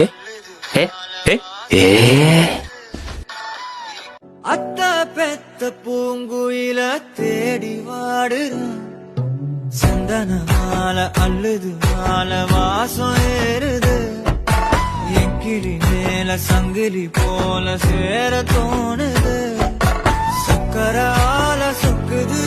ஏ ஏ ஏ ஏ அத்த பெத்த பூங்குயில தேடி வாடுறான். சந்தன மாலை அள்ளுது மாலை வாசம் ஏறுது. என் கிளி மேல சங்கிலி போல சேர தோணுது. சக்கர ஆல சொக்குது